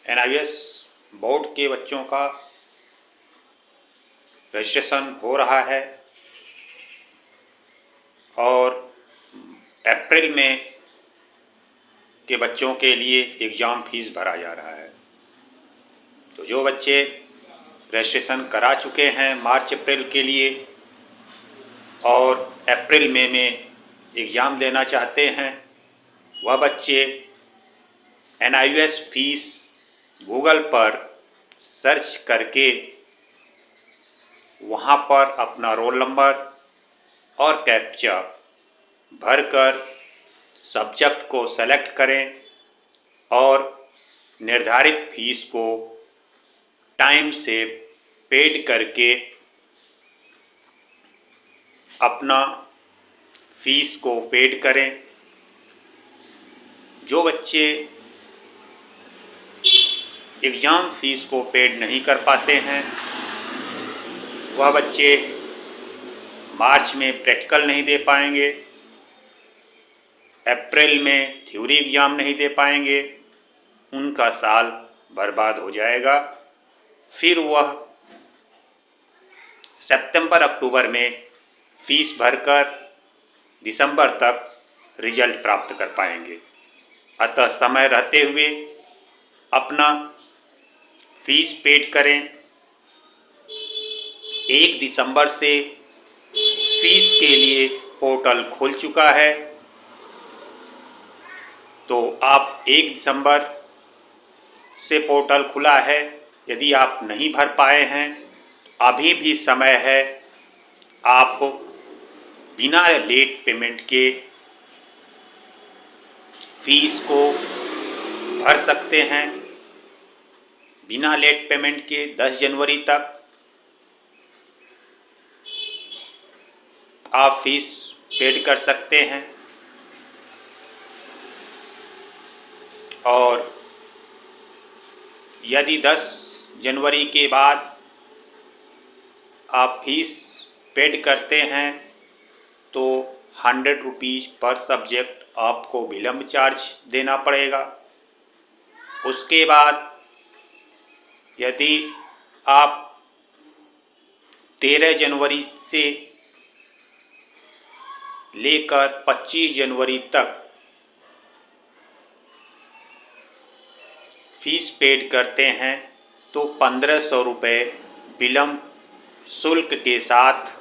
एनआईवीएस board के बच्चों का रजिस्ट्रेशन हो रहा है और अप्रैल में के बच्चों के लिए एग्ज़ाम फीस भरा जा रहा है। तो जो बच्चे रजिस्ट्रेशन करा चुके हैं मार्च अप्रैल के लिए और अप्रैल मई में एग्ज़ाम देना चाहते हैं, वह बच्चे एनआईवीएस फीस गूगल पर सर्च करके वहाँ पर अपना रोल नंबर और कैप्चा भरकर सब्जेक्ट को सेलेक्ट करें और निर्धारित फीस को टाइम से पेड करके अपना फीस को पेड करें। जो बच्चे एग्ज़ाम फीस को पेड नहीं कर पाते हैं, वह बच्चे मार्च में प्रैक्टिकल नहीं दे पाएंगे, अप्रैल में थ्योरी एग्ज़ाम नहीं दे पाएंगे, उनका साल बर्बाद हो जाएगा। फिर वह सितंबर अक्टूबर में फीस भरकर दिसंबर तक रिजल्ट प्राप्त कर पाएंगे। अतः समय रहते हुए अपना फीस पेड करें। 1 दिसंबर से फीस के लिए पोर्टल खुल चुका है, तो आप 1 दिसंबर से पोर्टल खुला है। यदि आप नहीं भर पाए हैं, अभी भी समय है, आप बिना लेट पेमेंट के फीस को भर सकते हैं। बिना लेट पेमेंट के 10 जनवरी तक आप फीस पेड कर सकते हैं और यदि 10 जनवरी के बाद आप फीस पेड करते हैं तो 100 रुपीज़ पर सब्जेक्ट आपको विलम्ब चार्ज देना पड़ेगा। उसके बाद यदि आप 13 जनवरी से लेकर 25 जनवरी तक फीस पेड करते हैं तो 1500 रुपये विलम्ब शुल्क के साथ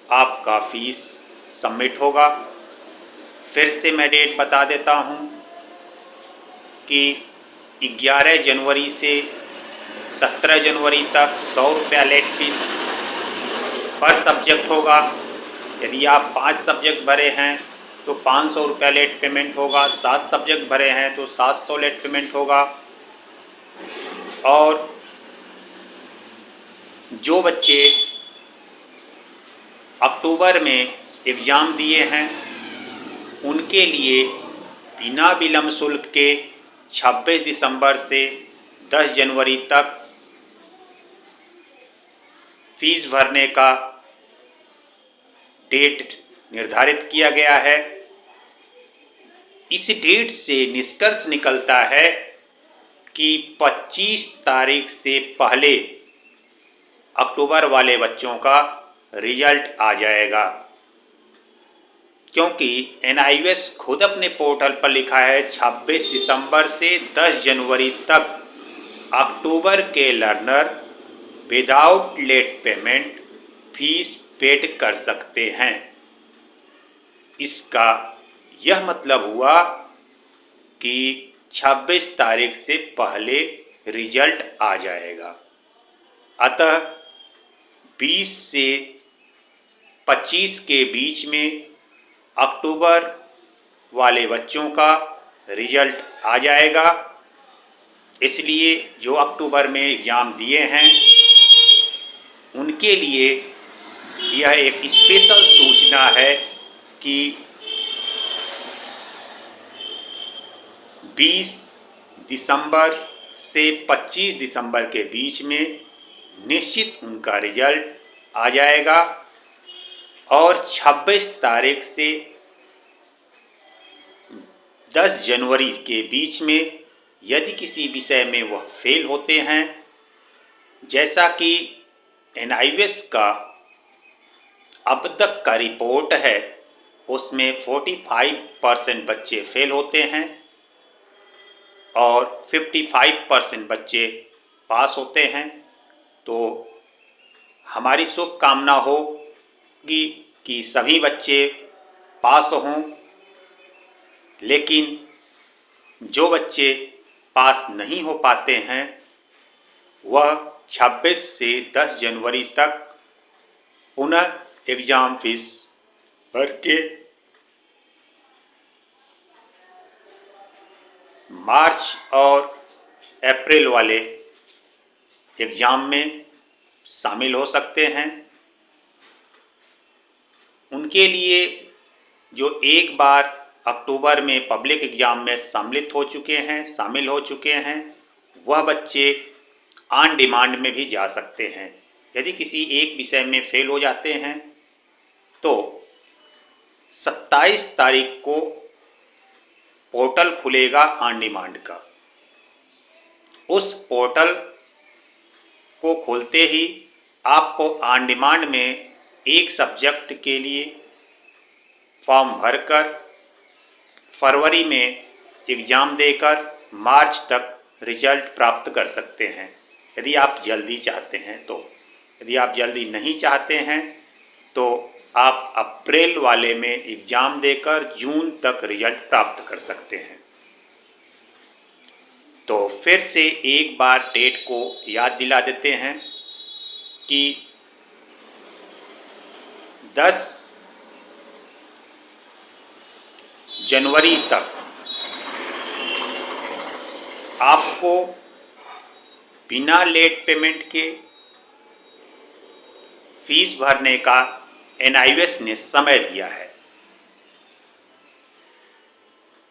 आपका फीस सबमिट होगा। फिर से मैं डेट बता देता हूँ कि 11 जनवरी से 17 जनवरी तक 100 रुपया लेट फीस पर सब्जेक्ट होगा। यदि आप 5 सब्जेक्ट भरे हैं तो 500 रुपया लेट पेमेंट होगा। 7 सब्जेक्ट भरे हैं तो 700 लेट पेमेंट होगा। और जो बच्चे अक्टूबर में एग्ज़ाम दिए हैं, उनके लिए बिना विलम्ब शुल्क के 26 दिसंबर से 10 जनवरी तक फीस भरने का डेट निर्धारित किया गया है। इस डेट से निष्कर्ष निकलता है कि 25 तारीख से पहले अक्टूबर वाले बच्चों का रिजल्ट आ जाएगा, क्योंकि एनआईवीएस खुद अपने पोर्टल पर लिखा है 26 दिसंबर से 10 जनवरी तक अक्टूबर के learner without late payment fees paid कर सकते हैं। इसका यह मतलब हुआ कि 26 तारीख से पहले रिजल्ट आ जाएगा। अतः 20 से 25 के बीच में अक्टूबर वाले बच्चों का रिजल्ट आ जाएगा। इसलिए जो अक्टूबर में एग्ज़ाम दिए हैं उनके लिए यह एक स्पेशल सूचना है कि 20 दिसंबर से 25 दिसंबर के बीच में निश्चित उनका रिजल्ट आ जाएगा और 26 तारीख से 10 जनवरी के बीच में यदि किसी विषय में वह फेल होते हैं, जैसा कि NIVS का अब तक का रिपोर्ट है, उसमें 45% बच्चे फेल होते हैं और 55% बच्चे पास होते हैं। तो हमारी शुभकामना होगी कि सभी बच्चे पास हों, लेकिन जो बच्चे पास नहीं हो पाते हैं वह 26 से 10 जनवरी तक पुनः एग्ज़ाम फीस भर के मार्च और अप्रैल वाले एग्ज़ाम में शामिल हो सकते हैं। उनके लिए जो एक बार अक्टूबर में पब्लिक एग्ज़ाम में शामिल हो चुके हैं, वह बच्चे ऑन डिमांड में भी जा सकते हैं। यदि किसी एक विषय में फेल हो जाते हैं तो 27 तारीख को पोर्टल खुलेगा ऑन डिमांड का। उस पोर्टल को खोलते ही आपको ऑन डिमांड में एक सब्जेक्ट के लिए फॉर्म भरकर फरवरी में एग्ज़ाम देकर मार्च तक रिजल्ट प्राप्त कर सकते हैं, यदि आप जल्दी चाहते हैं तो। यदि आप जल्दी नहीं चाहते हैं तो आप अप्रैल वाले में एग्ज़ाम देकर जून तक रिजल्ट प्राप्त कर सकते हैं। तो फिर से एक बार डेट को याद दिला देते हैं कि 10 जनवरी तक आपको बिना लेट पेमेंट के फीस भरने का NIVS ने समय दिया है।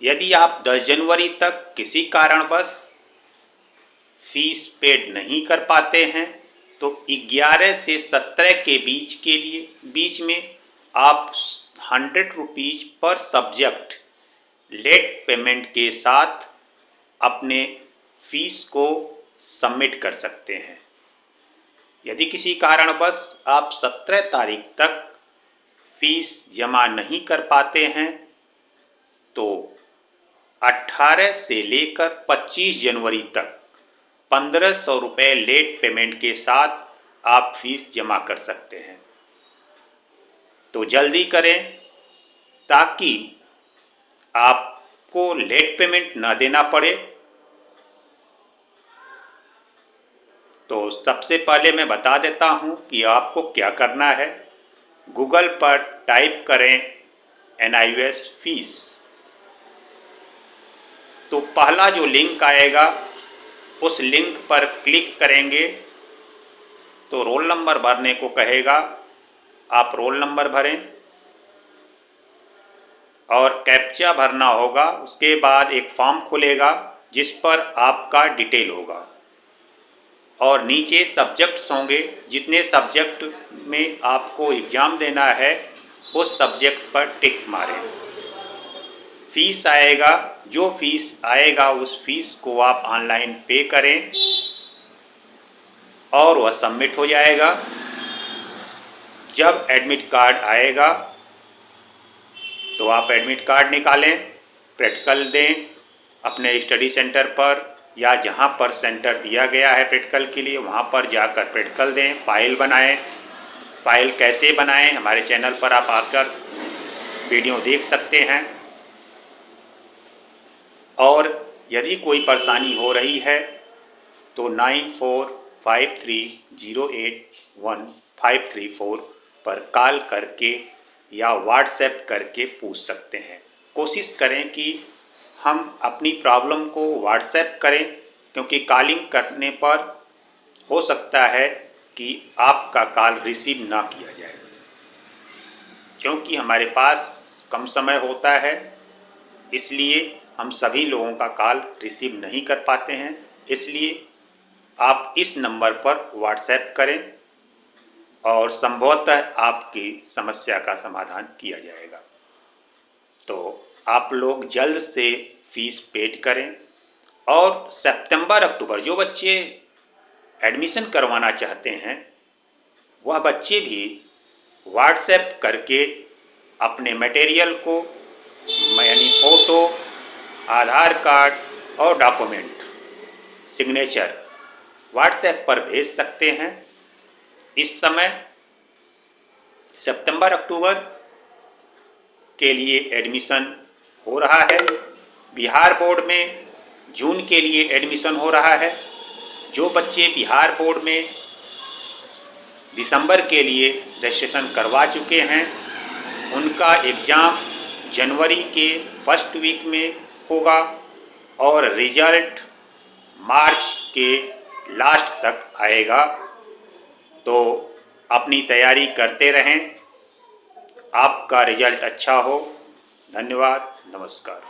यदि आप 10 जनवरी तक किसी कारणवश फीस पेड नहीं कर पाते हैं तो 11 से 17 के बीच में आप 100 रुपीज़ पर सब्जेक्ट लेट पेमेंट के साथ अपने फीस को सबमिट कर सकते हैं। यदि किसी कारणवश आप 17 तारीख तक फीस जमा नहीं कर पाते हैं तो 18 से लेकर 25 जनवरी तक 1500 रुपये लेट पेमेंट के साथ आप फीस जमा कर सकते हैं। तो जल्दी करें ताकि आपको लेट पेमेंट न देना पड़े। तो सबसे पहले मैं बता देता हूं कि आपको क्या करना है। गूगल पर टाइप करें NIVS फीस, तो पहला जो लिंक आएगा उस लिंक पर क्लिक करेंगे तो रोल नंबर भरने को कहेगा। आप रोल नंबर भरें और कैप्चा भरना होगा। उसके बाद एक फॉर्म खुलेगा जिस पर आपका डिटेल होगा और नीचे सब्जेक्ट्स होंगे। जितने सब्जेक्ट में आपको एग्ज़ाम देना है उस सब्जेक्ट पर टिक मारें। फीस आएगा, जो फीस आएगा उस फीस को आप ऑनलाइन पे करें और वह सबमिट हो जाएगा। जब एडमिट कार्ड आएगा तो आप एडमिट कार्ड निकालें, प्रैक्टिकल दें अपने स्टडी सेंटर पर या जहां पर सेंटर दिया गया है प्रैक्टिकल के लिए वहां पर जाकर प्रैक्टिकल दें। फाइल बनाएं। फाइल कैसे बनाएं हमारे चैनल पर आप आकर वीडियो देख सकते हैं। और यदि कोई परेशानी हो रही है तो 9453081534 पर कॉल करके या व्हाट्सएप करके पूछ सकते हैं। कोशिश करें कि हम अपनी प्रॉब्लम को व्हाट्सएप करें, क्योंकि कॉलिंग करने पर हो सकता है कि आपका कॉल रिसीव ना किया जाए, क्योंकि हमारे पास कम समय होता है, इसलिए हम सभी लोगों का कॉल रिसीव नहीं कर पाते हैं। इसलिए आप इस नंबर पर व्हाट्सएप करें और संभवतः आपकी समस्या का समाधान किया जाएगा। तो आप लोग जल्द से फीस पेड करें और सितंबर अक्टूबर जो बच्चे एडमिशन करवाना चाहते हैं वह बच्चे भी व्हाट्सएप करके अपने मटेरियल को यानी फ़ोटो, आधार कार्ड और डॉक्यूमेंट सिग्नेचर व्हाट्सएप पर भेज सकते हैं। इस समय सितंबर अक्टूबर के लिए एडमिशन हो रहा है। बिहार बोर्ड में जून के लिए एडमिशन हो रहा है। जो बच्चे बिहार बोर्ड में दिसंबर के लिए रजिस्ट्रेशन करवा चुके हैं उनका एग्ज़ाम जनवरी के फर्स्ट वीक में होगा और रिज़ल्ट मार्च के लास्ट तक आएगा। तो अपनी तैयारी करते रहें, आपका रिज़ल्ट अच्छा हो। धन्यवाद, नमस्कार।